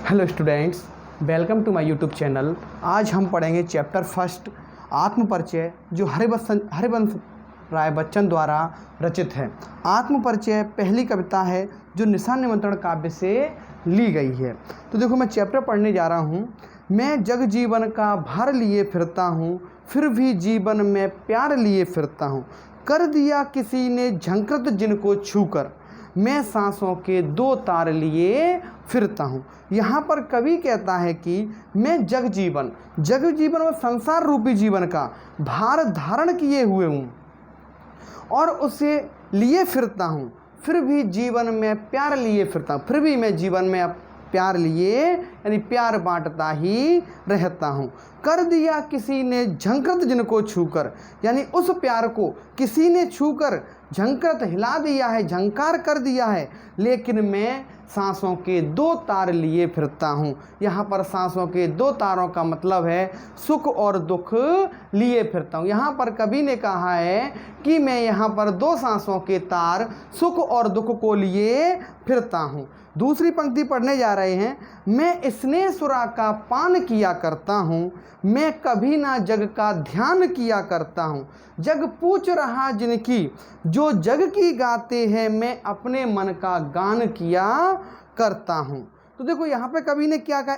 Hello students, welcome to my YouTube channel. आज हम पढ़ेंगे चैप्टर फर्स्ट आत्मपरिचय, जो हरिवंश राय बच्चन द्वारा रचित है। आत्मपरिचय पहली कविता है जो निशान निमंत्रण काव्य से ली गई है। तो देखो, मैं चैप्टर पढ़ने जा रहा हूँ। मैं जग जीवन का भार लिए फिरता हूँ, फिर भी जीवन में प्यार लिए फिरता हूँ। कर दिया किसी ने झंकृत जिनको छूकर, मैं सांसों के दो तार लिए फिरता हूँ। यहाँ पर कवि कहता है कि मैं जग जीवन में संसार रूपी जीवन का भार धारण किए हुए हूँ और उसे लिए फिरता हूँ, फिर भी जीवन में प्यार लिए फिरता हूँ। फिर भी मैं जीवन में प्यार लिए यानी प्यार बांटता ही रहता हूँ। कर दिया किसी ने झंकृत जिनको छूकर, यानी उस प्यार को किसी ने छूकर झंकृत हिला दिया है, झंकार कर दिया है, लेकिन मैं सांसों के दो तार लिए फिरता हूँ। यहाँ पर सांसों के दो तारों का मतलब है सुख और दुख लिए फिरता हूँ। यहाँ पर कवि ने कहा है कि मैं यहाँ पर दो सांसों के तार सुख और दुख को लिए फिरता हूँ। दूसरी पंक्ति पढ़ने जा रहे हैं। मैं स्नेह सुरा का पान किया करता हूँ, मैं कभी ना जग का ध्यान किया करता हूँ। जग पूछ रहा जिनकी, जो जग की गाते हैं, मैं अपने मन का गान किया करता हूँ। तो देखो, यहाँ पे कवि ने क्या कहा,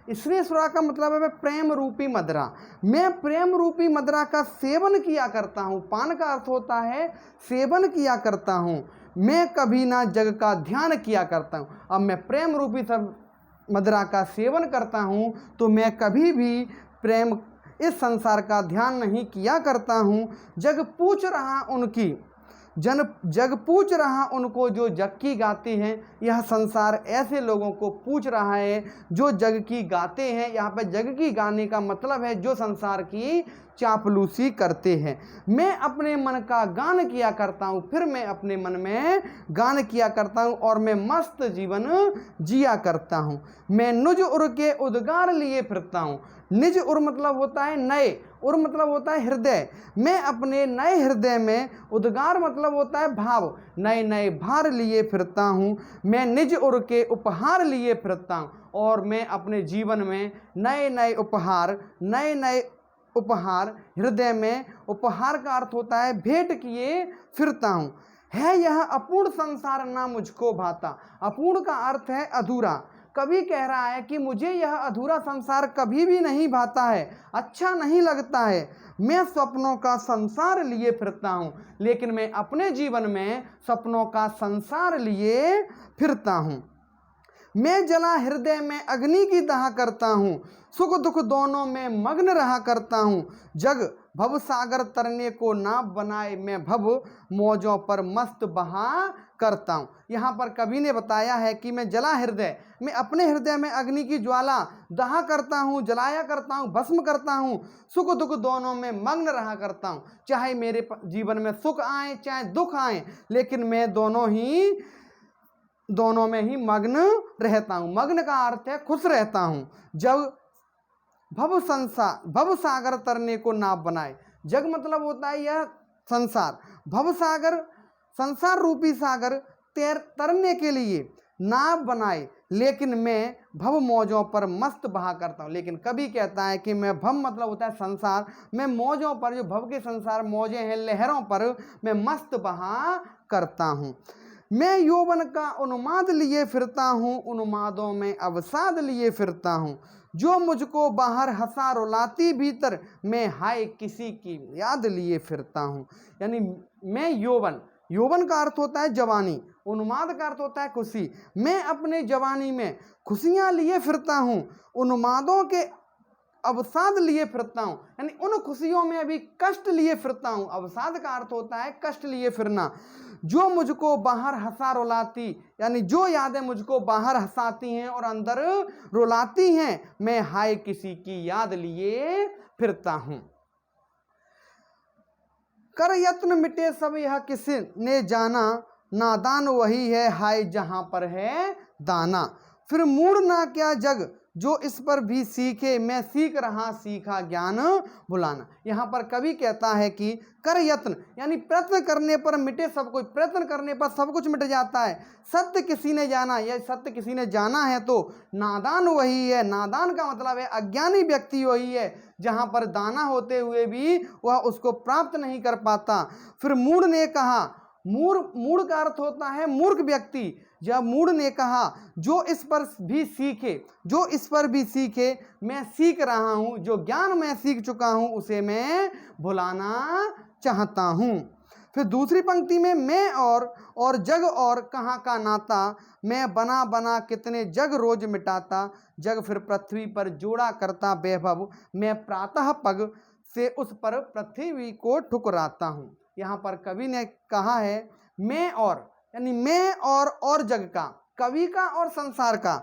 स्नेह सुरा का मतलब है प्रेम रूपी मदरा। मैं प्रेम रूपी मदरा का सेवन किया करता हूँ। पान का अर्थ होता है सेवन किया करता हूँ। मैं कभी ना जग का ध्यान किया करता हूँ। अब मैं प्रेम रूपी सब मदरा का सेवन करता हूँ तो मैं कभी भी प्रेम इस संसार का ध्यान नहीं किया करता हूँ। जग पूछ रहा उनको जो जग की गाते हैं। यह संसार ऐसे लोगों को पूछ रहा है जो जग की गाते हैं। यहाँ पे जग की गाने का मतलब है जो संसार की चापलूसी करते हैं। मैं अपने मन का गान किया करता हूँ, फिर मैं अपने मन में गान किया करता हूँ और मैं मस्त जीवन जिया करता हूँ। मैं निज उर के उद्गार लिए फिरता हूँ। निज उर मतलब होता है नए, उर मतलब होता है हृदय। मैं अपने नए हृदय में, उद्गार मतलब होता है भाव, नए नए भार लिए फिरता हूँ। मैं निज उर के उपहार लिए फिरता हूँ और मैं अपने जीवन में नए नए उपहार हृदय में, उपहार का अर्थ होता है भेंट किए फिरता हूँ। है यह अपूर्ण संसार ना मुझको भाता। अपूर्ण का अर्थ है अधूरा। कवि कह रहा है कि मुझे यह अधूरा संसार कभी भी नहीं भाता है, अच्छा नहीं लगता है। मैं सपनों का संसार लिए फिरता हूँ, लेकिन मैं अपने जीवन में सपनों का संसार लिए फिरता हूँ। मैं जला हृदय में अग्नि की दाह करता हूँ, सुख दुख दोनों में मग्न रहा करता हूँ। जग भव सागर तरने को नाव बनाए, मैं भव मौजों पर मस्त बहा करता हूँ। यहाँ पर कवि ने बताया है कि मैं जला हृदय, मैं अपने हृदय में अग्नि की ज्वाला दाह करता हूँ, जलाया करता हूँ, भस्म करता हूँ। सुख दुख दोनों में मग्न रहा करता हूँ। चाहे मेरे जीवन में सुख आए चाहे दुख आए, लेकिन मैं दोनों में ही मग्न रहता हूँ। मग्न का अर्थ है खुश रहता हूँ। जब भव सागर तरने को नाव बनाए, जग मतलब होता है यह संसार, भव सागर संसार रूपी सागर तरने के लिए नाव बनाए, लेकिन मैं भव मौजों पर मस्त बहा करता हूँ। लेकिन कभी कहता है कि मैं भव मतलब होता है संसार, मैं मौजों पर, जो भव के संसार मौजें हैं, लहरों पर मैं मस्त बहा करता हूँ। मैं यौवन का उन्माद लिए फिरता हूँ, उन्मादों में अवसाद लिए फिरता हूँ। जो मुझको बाहर हंसा रुलाती, भीतर मैं हाय किसी की याद लिए फिरता हूँ। यानी मैं यौवन का अर्थ होता है जवानी, उन्माद का अर्थ होता है खुशी। मैं अपने जवानी में खुशियाँ लिए फिरता हूँ, उन्मादों के अवसाद लिए फिरता हूँ, यानी उन खुशियों में अभी कष्ट लिए फिरता हूँ। अवसाद का अर्थ होता है कष्ट लिए फिरना। जो मुझको बाहर हंसा रुलाती, यानी जो यादें मुझको बाहर हंसाती हैं और अंदर रुलाती हैं, मैं हाय किसी की याद लिए फिरता हूँ। कर यत्न मिटे सब यह किसी ने जाना, नादान वही है हाय जहां पर है दाना। फिर मूड ना क्या जग जो इस पर भी सीखे, मैं सीख रहा सीखा ज्ञान भुलाना। यहाँ पर कवि कहता है कि कर यत्न, यानी प्रयत्न करने पर मिटे सब कुछ, प्रयत्न करने पर सब कुछ मिट जाता है। सत्य किसी ने जाना, या सत्य किसी ने जाना है तो नादान वही है। नादान का मतलब है अज्ञानी व्यक्ति वही है, जहाँ पर दाना होते हुए भी वह उसको प्राप्त नहीं कर पाता। फिर मूढ़ ने कहा, मूढ़ का अर्थ होता है मूर्ख व्यक्ति। जब मूढ़ ने कहा जो इस पर भी सीखे, जो इस पर भी सीखे, मैं सीख रहा हूं, जो ज्ञान मैं सीख चुका हूं उसे मैं भुलाना चाहता हूं। फिर दूसरी पंक्ति में मैं और जग और कहाँ का नाता, मैं बना बना कितने जग रोज मिटाता, जग फिर पृथ्वी पर जोड़ा करता वैभव, मैं प्रातः पग से उस पर पृथ्वी को ठुकराता हूं। यहाँ पर कवि ने कहा है मैं और, यानी मैं और जग का, कवि का और संसार का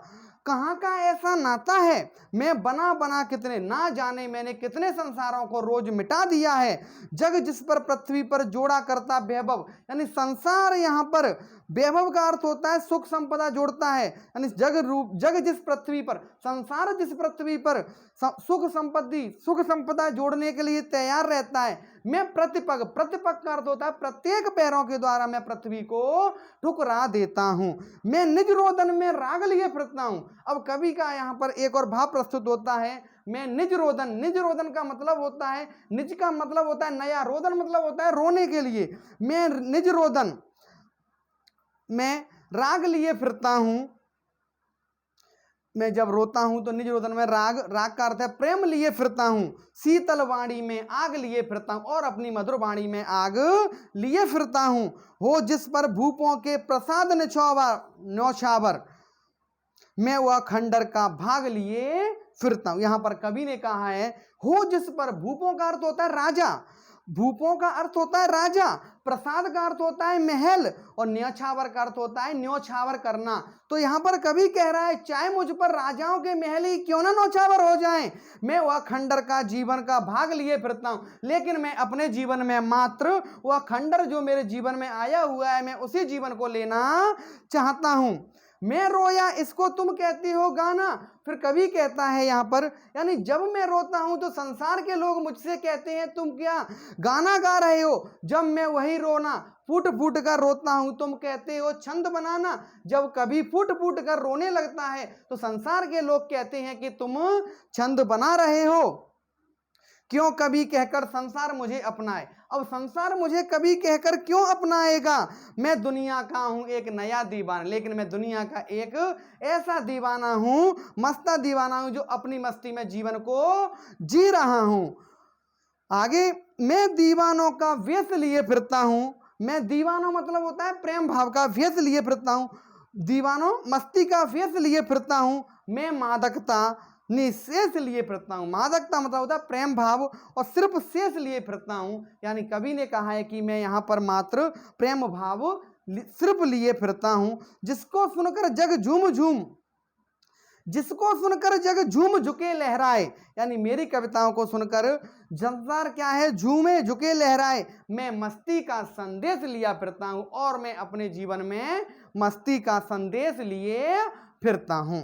कहाँ का ऐसा नाता है। मैं बना बना कितने, ना जाने मैंने कितने संसारों को रोज मिटा दिया है। जग जिस पर पृथ्वी पर जोड़ा करता वैभव, यानी संसार, यहाँ पर वैभव का अर्थ होता है सुख संपदा जोड़ता है, यानी जग जिस पृथ्वी पर, संसार जिस पृथ्वी पर सुख संपदा जोड़ने के लिए तैयार रहता है। मैं प्रतिपग का अर्थ होता है प्रत्येक पैरों के द्वारा मैं पृथ्वी को ठुकरा देता हूं। मैं निज रोदन में राग लिए फिरता हूं। अब कवि का यहाँ पर एक और भाव प्रस्तुत होता है, मैं निज रोदन का मतलब होता है, निज का मतलब होता है नया, रोदन मतलब होता है रोने के लिए। मैं निज रोदन, मैं राग लिए फिरता हूं, मैं जब रोता हूं तो निज रोदन में राग का अर्थ है प्रेम लिए फिरता हूं। शीतल वाणी में आग लिए फिरता हूं, और अपनी मधुर वाणी में आग लिए फिरता हूं। हो जिस पर भूपों के प्रसाद न्यौछावर, मैं वह खंडर का भाग लिए फिरता हूं। यहां पर कवि ने कहा है हो जिस पर, भूपों का अर्थ होता है राजा, भूपों का अर्थ होता है राजा, प्रसाद का अर्थ होता है महल, और न्यौछावर का अर्थ होता है न्यौछावर करना। तो यहां पर कवि कह रहा है चाहे मुझ पर राजाओं के महल ही क्यों ना न्यौछावर हो जाएं, मैं वह खंडर का जीवन का भाग लिए फिरता हूं, लेकिन मैं अपने जीवन में मात्र वह खंडर जो मेरे जीवन में आया हुआ है, मैं उसी जीवन को लेना चाहता हूं। मैं रोया इसको तुम कहती हो गाना। फिर कवि कहता है यहाँ पर, यानी जब मैं रोता हूं तो संसार के लोग मुझसे कहते हैं तुम क्या गाना गा रहे हो। जब मैं वही रोना फूट फूट कर रोता हूं, तुम कहते हो छंद बनाना। जब कभी फूट फूट कर रोने लगता है तो संसार के लोग कहते हैं कि तुम छंद बना रहे हो। क्यों कभी कहकर संसार मुझे अपनाए। अब संसार मुझे कभी कहकर क्यों अपनाएगा। मैं दुनिया का हूं एक नया दीवाना, लेकिन मैं दुनिया का एक ऐसा दीवाना हूं, मस्ता दीवाना हूं, जो अपनी मस्ती में जीवन को जी रहा हूं। आगे, मैं दीवानों का वेश लिए फिरता हूं। मैं दीवानों मतलब होता है प्रेम भाव का वेश लिए फिरता हूं, दीवानों मस्ती का वेश लिए फिरता हूं। मैं मादकता निशेष लिए फिरता हूं। मादकता मतलब होता है प्रेम भाव, और सिर्फ शेष लिए फिरता हूं। यानी कवि ने कहा है कि मैं यहाँ पर मात्र प्रेम भाव सिर्फ लिए फिरता हूं। जिसको सुनकर जग झूम झुके लहराए, यानी मेरी कविताओं को सुनकर संसार क्या है, झूमे झुके लहराए। मैं मस्ती का संदेश लिया फिरता हूं, और मैं अपने जीवन में मस्ती का संदेश लिए फिरता हूं।